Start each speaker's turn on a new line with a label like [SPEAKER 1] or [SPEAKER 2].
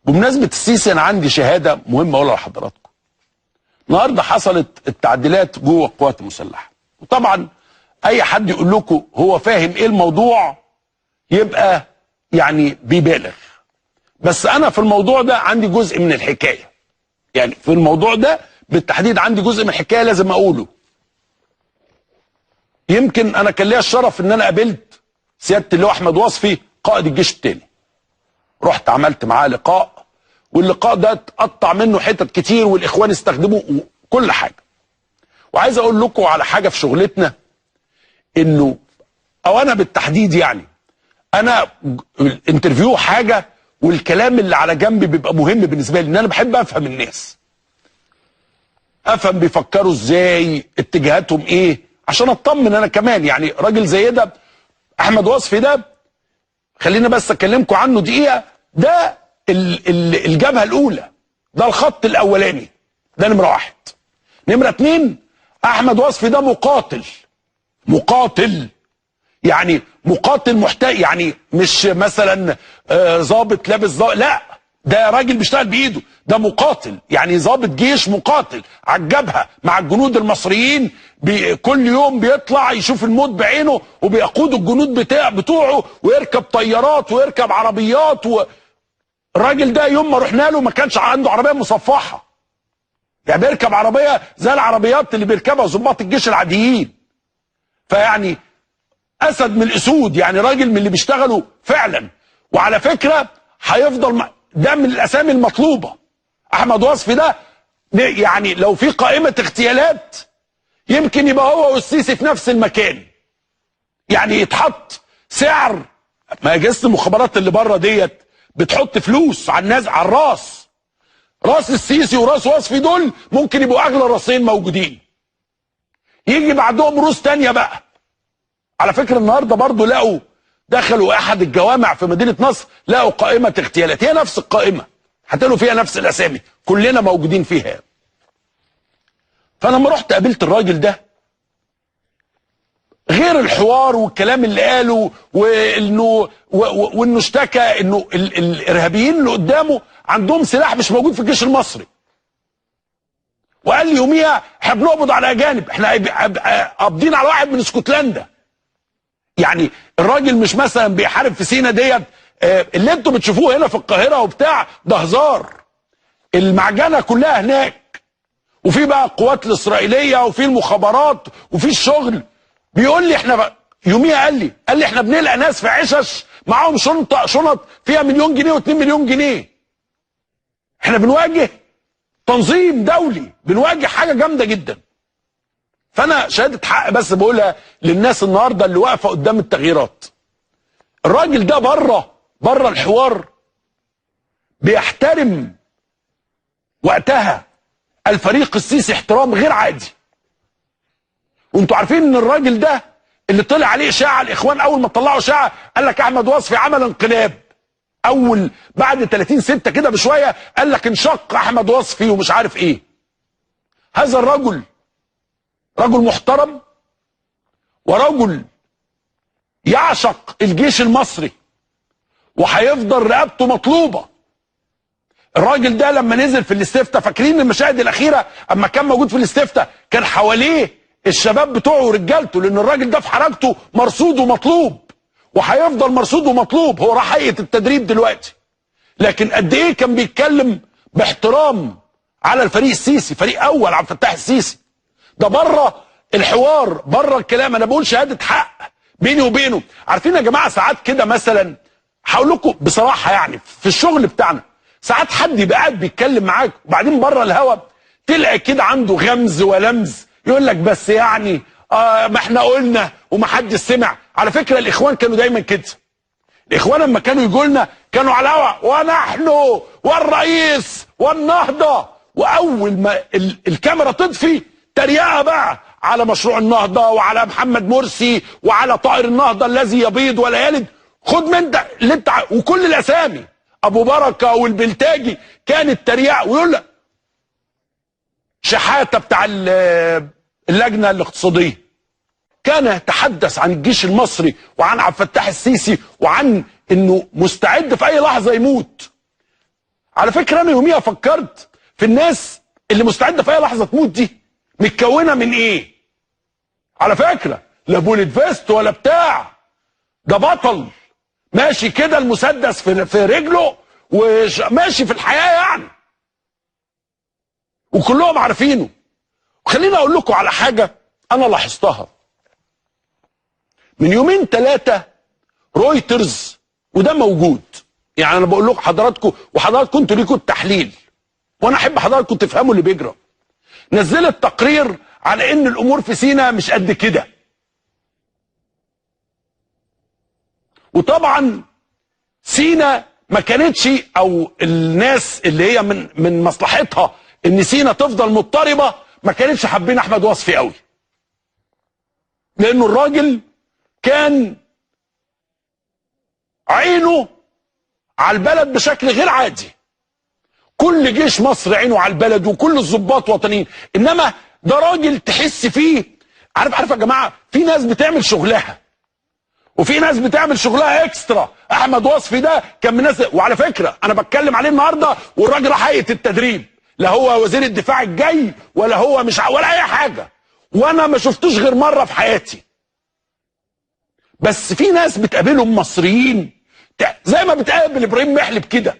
[SPEAKER 1] بمناسبة السيسي أنا عندي شهادة مهمة أقولها لحضراتكم. النهارده حصلت التعديلات جوه القوات المسلحة، وطبعا أي حد يقول لكم هو فاهم إيه الموضوع يبقى يعني بيبالغ. بس أنا في الموضوع ده عندي جزء من الحكاية، يعني في الموضوع ده بالتحديد عندي جزء من الحكاية لازم أقوله. يمكن أنا كان ليا الشرف إن أنا قابلت سيادة اللواء أحمد وصفي قائد الجيش التاني. رحت عملت معاه لقاء، واللقاء ده اتقطع منه حتت كتير والاخوان استخدموا كل حاجه. وعايز اقول لكم على حاجه في شغلتنا، انه او انا بالتحديد يعني انا الانترفيو حاجه والكلام اللي على جنبي بيبقى مهم بالنسبه لي، ان انا بحب افهم الناس، افهم بيفكروا ازاي، اتجاهاتهم ايه، عشان اطمن انا كمان. يعني راجل زي ده احمد وصفي ده، خلينا بس اكلمكم عنه دقيقه. ده الجبهه الاولى، ده الخط الاولاني، ده نمره واحد. نمره اتنين، احمد وصفي ده مقاتل يعني مقاتل يعني مش مثلا ضابط لابس ضابط، لا، ده راجل بيشتغل بايده، ده مقاتل يعني ضابط جيش مقاتل على الجبهه مع الجنود المصريين. كل يوم بيطلع يشوف الموت بعينه، وبيقود الجنود بتوعه، ويركب طيارات ويركب عربيات. الراجل ده يوم ما رحنا له ما كانش عنده عربيه مصفحه، يعني بيركب عربيه زي العربيات اللي بيركبها ضباط الجيش العاديين. فيعني اسد من الاسود، يعني راجل من اللي بيشتغلوا فعلا. وعلى فكره هيفضل ده من الاسامي المطلوبه. احمد وصفي ده يعني لو في قائمه اغتيالات يمكن يبقى هو والسيسي في نفس المكان، يعني يتحط سعر. ما اجهزه المخابرات اللي بره ديت بتحط فلوس على الناس، على راس السيسي وراس وصفي، دول ممكن يبقوا اغلى راسين موجودين. يجي بعدهم روس تانية بقى. على فكره النهارده برضو لقوا، دخلوا احد الجوامع في مدينه نصر لقوا قائمه اغتيالات، هي نفس القائمه، هتلاقوا فيها نفس الاسامي، كلنا موجودين فيها. فانا لما رحت قابلت الراجل ده، غير الحوار والكلام اللي قاله وانه اشتكى انه الارهابيين اللي قدامه عندهم سلاح مش موجود في الجيش المصري. وقال لي يوميها احنا بنقبض على اجانب، احنا قابضين على واحد من اسكتلندا. يعني الراجل مش مثلا بيحارب في سينا ديت اللي انتوا بتشوفوه هنا في القاهره وبتاع، ده هزار. المعجنه كلها هناك، وفي بقى القوات الاسرائيليه وفي المخابرات وفي الشغل. بيقول لي احنا يوميها قال لي احنا بنلقى ناس في عشش معاهم شنط فيها مليون جنيه و2 مليون جنيه. احنا بنواجه تنظيم دولي، بنواجه حاجه جامده جدا. فانا شهاده حق بس بقولها للناس النهارده اللي واقفه قدام التغييرات. الراجل ده بره الحوار بيحترم وقتها الفريق السيسي احترام غير عادي. وانتوا عارفين ان الراجل ده اللي طلع عليه اشاعه، الاخوان اول ما طلعوا اشاعه قال لك احمد وصفي عمل انقلاب. اول بعد 30/6 كده بشويه قال لك انشق احمد وصفي ومش عارف ايه. هذا الرجل رجل محترم، ورجل يعشق الجيش المصري، وهيفضل رقبته مطلوبه. الراجل ده لما نزل في الاستفتاء، فاكرين المشاهد الاخيره اما كان موجود في الاستفتاء كان حواليه الشباب بتوعه ورجالته، لان الراجل ده في حركته مرصود ومطلوب، وهيفضل مرصود ومطلوب. هو راح هيئه التدريب دلوقتي، لكن قد ايه كان بيتكلم باحترام على الفريق السيسي، فريق اول عبد الفتاح السيسي. ده بره الحوار، بره الكلام. انا بقول شهاده حق بيني وبينه. عارفين يا جماعه ساعات كده مثلا، هقول لكم بصراحه يعني في الشغل بتاعنا، ساعات حد يبقى قاعد بيتكلم معاك وبعدين بره الهوا تلاقي كده عنده غمز ولمز، يقول لك بس يعني ما احنا قلنا ومحدش سمع. على فكره الاخوان كانوا دايما كده. الاخوان لما كانوا يجوا لنا كانوا على الهوا، ونحن والرئيس والنهضه، واول ما الكاميرا تطفي تريقه بقى على مشروع النهضه وعلى محمد مرسي وعلى طائر النهضه الذي يبيض ولا يلد. خد من ده اللي انت وكل الاسامي، ابو بركه والبلتاجي، كانت تريقه. ويقول لك شحاته بتاع اللجنه الاقتصاديه كان يتحدث عن الجيش المصري وعن عبد الفتاح السيسي وعن انه مستعد في اي لحظه يموت. على فكره انا يوميها فكرت في الناس اللي مستعده في اي لحظه تموت دي متكونه من ايه. على فكره لا بوليت فيست ولا بتاع، ده بطل ماشي كده المسدس في رجله وماشي في الحياه يعني، وكلهم عارفينه. وخليني اقول لكم على حاجه انا لاحظتها من يومين ثلاثه. رويترز وده موجود، يعني انا بقول لكم حضراتكم وحضراتكم انتوا ليكوا التحليل، وانا احب حضراتكم تفهموا اللي بيجرى. نزلت تقرير على ان الامور في سيناء مش قد كده، وطبعا سيناء ما كانتش، او الناس اللي هي من مصلحتها ان سيناء تفضل مضطربه ما كانتش حابين احمد وصفي قوي، لانه الراجل كان عينه على البلد بشكل غير عادي. كل جيش مصر عينه على البلد وكل الضباط وطنيين، انما ده راجل تحس فيه عارف يا جماعه، في ناس بتعمل شغلها وفي ناس بتعمل شغلها اكسترا. احمد وصفي ده كان من الناس، وعلى فكره انا بتكلم عليه النهارده والراجل راح هيئه التدريب، لا هو وزير الدفاع الجاي ولا هو مش ولا اي حاجه، وانا ما شفتوش غير مره في حياتي. بس في ناس بتقابلهم مصريين زي ما بتقابل ابراهيم محلب كده،